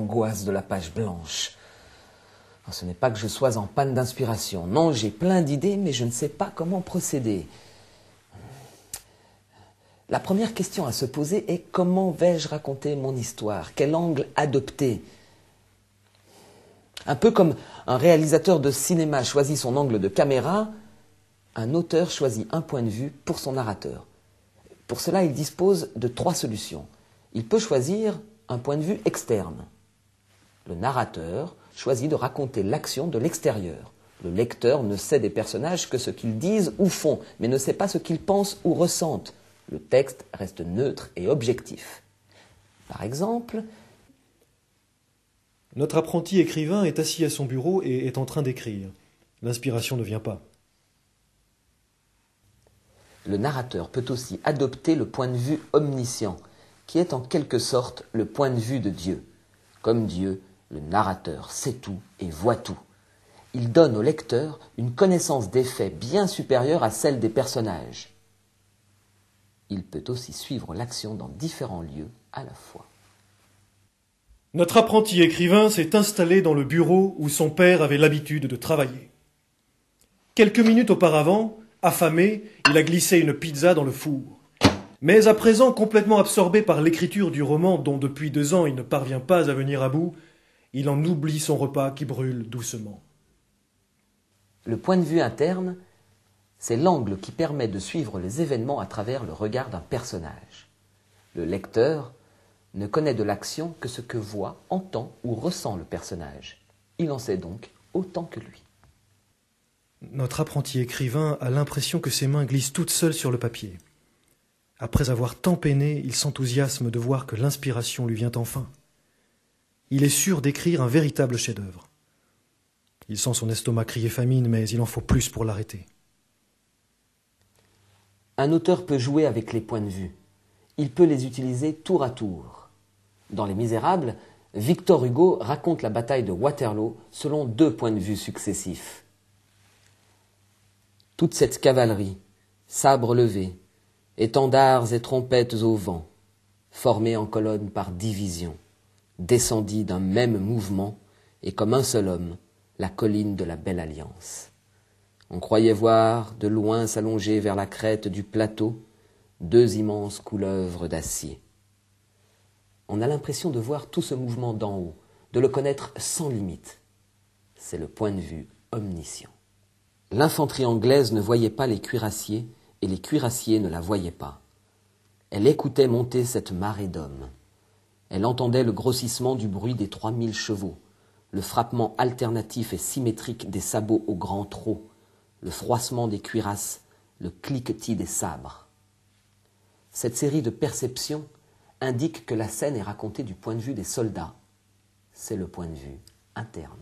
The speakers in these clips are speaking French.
l'angoisse de la page blanche. Ce n'est pas que je sois en panne d'inspiration. Non, j'ai plein d'idées, mais je ne sais pas comment procéder. La première question à se poser est comment vais-je raconter mon histoire? Quel angle adopter? Un peu comme un réalisateur de cinéma choisit son angle de caméra, un auteur choisit un point de vue pour son narrateur. Pour cela, il dispose de 3 solutions. Il peut choisir un point de vue externe. Le narrateur choisit de raconter l'action de l'extérieur. Le lecteur ne sait des personnages que ce qu'ils disent ou font, mais ne sait pas ce qu'ils pensent ou ressentent. Le texte reste neutre et objectif. Par exemple, notre apprenti écrivain est assis à son bureau et est en train d'écrire. L'inspiration ne vient pas. Le narrateur peut aussi adopter le point de vue omniscient, qui est en quelque sorte le point de vue de Dieu. Comme Dieu, le narrateur sait tout et voit tout. Il donne au lecteur une connaissance des faits bien supérieure à celle des personnages. Il peut aussi suivre l'action dans différents lieux à la fois. Notre apprenti écrivain s'est installé dans le bureau où son père avait l'habitude de travailler. Quelques minutes auparavant, affamé, il a glissé une pizza dans le four. Mais à présent, complètement absorbé par l'écriture du roman dont depuis 2 ans il ne parvient pas à venir à bout, il en oublie son repas qui brûle doucement. Le point de vue interne, c'est l'angle qui permet de suivre les événements à travers le regard d'un personnage. Le lecteur ne connaît de l'action que ce que voit, entend ou ressent le personnage. Il en sait donc autant que lui. Notre apprenti écrivain a l'impression que ses mains glissent toutes seules sur le papier. Après avoir tant peiné, il s'enthousiasme de voir que l'inspiration lui vient enfin. Il est sûr d'écrire un véritable chef-d'œuvre. Il sent son estomac crier famine, mais il en faut plus pour l'arrêter. Un auteur peut jouer avec les points de vue. Il peut les utiliser tour à tour. Dans Les Misérables, Victor Hugo raconte la bataille de Waterloo selon 2 points de vue successifs. Toute cette cavalerie, sabres levés, étendards et trompettes au vent, formés en colonnes par division, descendit d'un même mouvement et comme un seul homme, la colline de la Belle Alliance. On croyait voir de loin s'allonger vers la crête du plateau 2 immenses couleuvres d'acier. On a l'impression de voir tout ce mouvement d'en haut, de le connaître sans limite. C'est le point de vue omniscient. L'infanterie anglaise ne voyait pas les cuirassiers et les cuirassiers ne la voyaient pas. Elle écoutait monter cette marée d'hommes. Elle entendait le grossissement du bruit des 3000 chevaux, le frappement alternatif et symétrique des sabots au grand trot, le froissement des cuirasses, le cliquetis des sabres. Cette série de perceptions indique que la scène est racontée du point de vue des soldats. C'est le point de vue interne.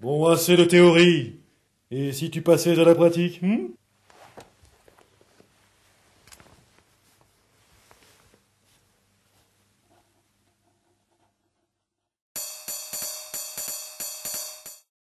Bon, assez de théorie. Et si tu passais à la pratique